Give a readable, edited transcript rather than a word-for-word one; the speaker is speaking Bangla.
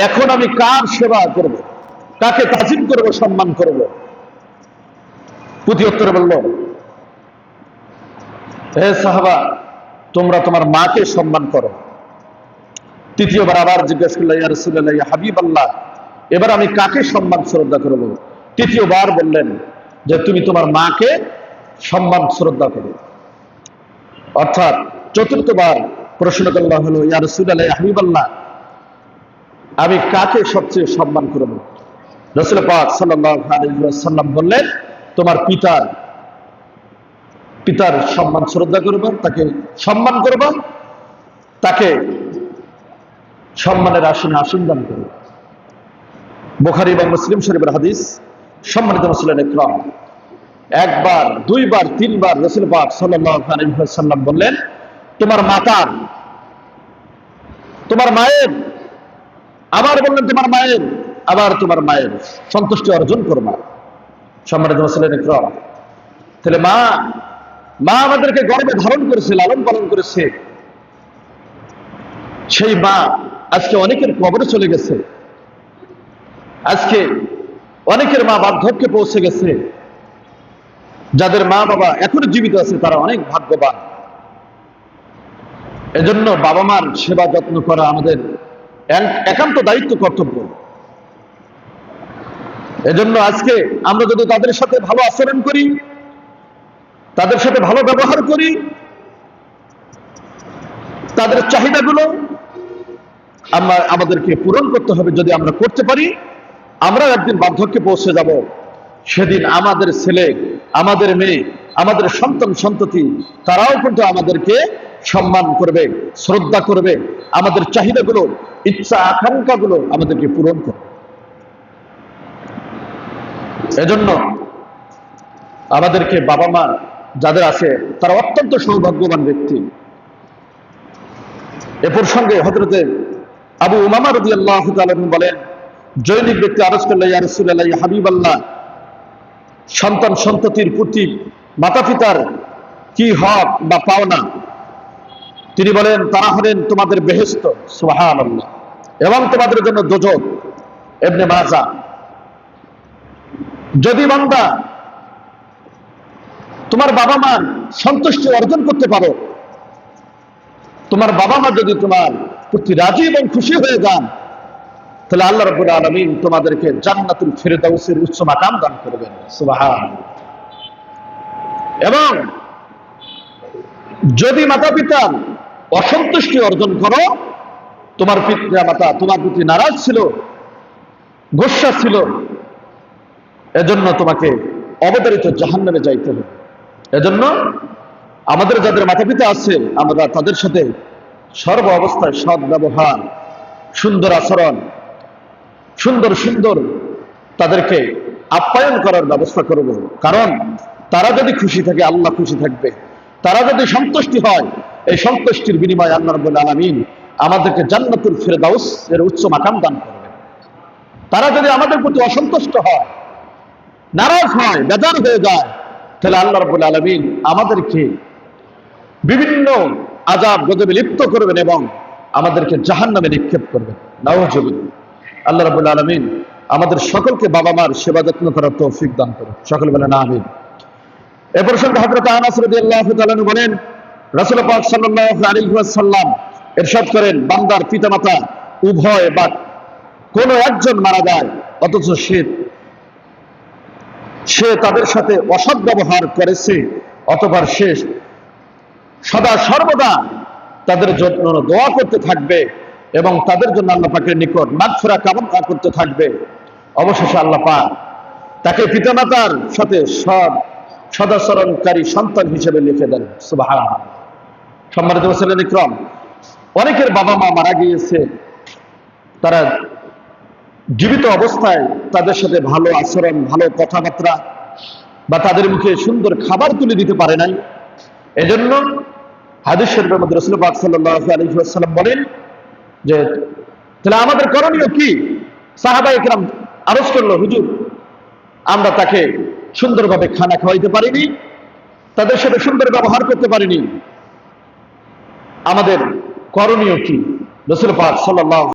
এখন আমি কার সেবা করব, কাকে তাজিম করব, সম্মান করব? প্রতি উত্তরে বলল, হে সাহাবা, তোমরা তোমার মাকে সম্মান করো। তৃতীয়বার আবার জিজ্ঞেস করল, ইয়া রাসূলুল্লাহ, ইয়া হাবিবাল্লাহ, এবার আমি কাকে সম্মান শ্রদ্ধা করব? তৃতীয়বার বললেন যে তুমি তোমার মাকে সম্মান শ্রদ্ধা করো। অর্থাৎ চতুর্থবার প্রশ্ন করা হলো, ইয়া রাসূলুল্লাহ, ইয়া হাবিবাল্লাহ, আমি কাকে সবচেয়ে সম্মান করব? রাসূল পাক সাল্লাল্লাহু আলাইহি ওয়াসাল্লাম বললেন, তোমার পিতার সম্মান শ্রদ্ধা করবা, তাকে সম্মান করবা, তাকে সম্মানের আসনে আসন দান করবে। বুখারী এবং মুসলিম শরীফের হাদিস। সম্মানিত মুসলিম ইকরাম, একবার, দুইবার, তিনবার রাসূল পাক সাল্লাল্লাহু আলাইহি ওয়াসাল্লাম বললেন, তোমার মাতার, তোমার মায়ের, আবার বললেন তোমার মায়ের, আবার তোমার মায়ের সন্তুষ্টি অর্জন করবা। সম্মানিত মুসলিম ইকরাম, তাহলে মা আমাদেরকে গর্ভে ধারণ করেছে, লালন পালন করেছে। সেই মা আজকে অনেকের কবরে চলে গেছে, আজকে অনেকের মা বার্ধক্যে পৌঁছে গেছে। যাদের মা বাবা এখনো জীবিত আছে তারা অনেক ভাগ্যবান। এজন্য বাবা মার সেবা যত্ন করা আমাদের একান্ত দায়িত্ব, কর্তব্য। এজন্য আজকে আমরা যদি তাদের সাথে ভালো আচরণ করি, তাদের সাথে ভালো ব্যবহার করি, তাদের চাহিদাগুলো আমাদেরকে পূরণ করতে হবে। যদি আমরা করতে পারি, আমরা একদিন বার্ধক্যে পৌঁছে যাব। সেদিন আমাদের ছেলে, আমাদের মেয়ে, আমাদের সন্তান সন্ততি তারাও কিন্তু আমাদেরকে সম্মান করবে, শ্রদ্ধা করবে, আমাদের চাহিদাগুলো, ইচ্ছা আকাঙ্ক্ষাগুলো আমাদেরকে পূরণ করবে। এজন্য আমাদেরকে বাবা মা যাদের আছে তারা অত্যন্ত সৌভাগ্যবান ব্যক্তি। এ প্রসঙ্গে হযরতে আবু উমামা রাদিয়াল্লাহু তাআলা বলেন, জৈনিক ব্যক্তি আরজ করল, ইয়া রাসূলুল্লাহ, ইয়া হাবিবাল্লাহ, সন্তান সন্ততির প্রতি মাতা পিতার কি হক বা পাওনা? তিনি বলেন, তারা হলেন তোমাদের বেহেশত, সুবহানাল্লাহ, এবং তোমাদের জন্য দোজখ। ইবনে মাজাহ। যদি বান্দা তোমার বাবা মার সন্তুষ্টি অর্জন করতে পারো, তোমার বাবা মা যদি তোমার প্রতি রাজি এবং খুশি হয়ে যান, তাহলে আল্লাহ রাব্বুল আলামিন তোমাদেরকে জান্নাতুল ফিরদাউসের উচ্চ মাকাম দান করবেন, সুবহানাল্লাহ। এবং যদি মাতা পিতার অসন্তুষ্টি অর্জন করো, তোমার পিতা মাতা তোমার প্রতি নারাজ ছিল, গোসা ছিল, এজন্য তোমাকে অবধারিত জাহান্নামে যাইতে হবে। এজন্য আমাদের যাদের মাতা পিতা আছে, আমরা তাদের সাথে সর্ব অবস্থায় সৎ ব্যবহার, সুন্দর আচরণ, সুন্দর সুন্দর তাদেরকে আপ্যায়ন করার ব্যবস্থা করব। কারণ তারা যদি খুশি থাকে, আল্লাহ খুশি থাকবে। তারা যদি সন্তুষ্টি হয়, এই সন্তুষ্টির বিনিময়ে আল্লাহ রাব্বুল আলামিন আমাদেরকে জান্নাতুল ফিরদাউস এর উচ্চ মাকাম দান করবেন। তারা যদি আমাদের প্রতি অসন্তুষ্ট হয়, নারাজ হয়, বেজার হয়ে যায়, তাহলে আল্লাহ রাব্বুল আলামিন আমাদেরকে বিভিন্ন আযাব গজবে লিপ্ত করবেন এবং আমাদেরকে জাহান্নামে নিক্ষেপ করবেন। নাউযুবিল্লাহ। আল্লাহ রাব্বুল আলামিন আমাদের সকলকে বাবা মার সেবা যত্ন করার তৌফিক দান করুন। সকলে বলেন আমিন। এ প্রসঙ্গে হযরত আনাস রাদিয়াল্লাহু তাআলা বলেন, রাসূল পাক সাল্লাল্লাহু আলাইহি ওয়াসাল্লাম ইরশাদ করেন, বান্দার পিতামাতা উভয় বা কোনো একজন মারা যায়, অথচ সে তাদের সাথে অসৎ ব্যবহার করেছে, অতঃপর সে সদা সর্বদা তাদের জন্য দোয়া করতে থাকবে এবং তাদের জন্য আল্লাহ পাকের নিকট মাগফিরাত কামনা করতে থাকবে। অবশেষে আল্লাহ পাক তাকে পিতামাতার সাথে সদাচরণকারী সন্তান হিসেবে লিখে দেন, সুবহানাল্লাহ। সম্মানিত মুসলিম ইকরাম, অনেকের বাবা মা মারা গিয়েছে, তারা জীবিত অবস্থায় তাদের সাথে ভালো আচরণ, ভালো কথাবার্তা বা তাদের মুখে সুন্দর খাবার তুলে দিতে পারে নাই। এজন্য হাদিস শরীফের মধ্যে রাসূল পাক সাল্লাল্লাহু আলাইহি ওয়াসাল্লাম বলেন যে তাহলে আমাদের করণীয় কি? সাহাবায়ে কেরাম আরজ করলো, হুজুর, আমরা তাকে সুন্দরভাবে খানা খাওয়াইতে পারিনি, তাদের সাথে সুন্দর ব্যবহার করতে পারিনি, আমাদের করণীয় কি? রাসূল পাক সাল্লাল্লাহু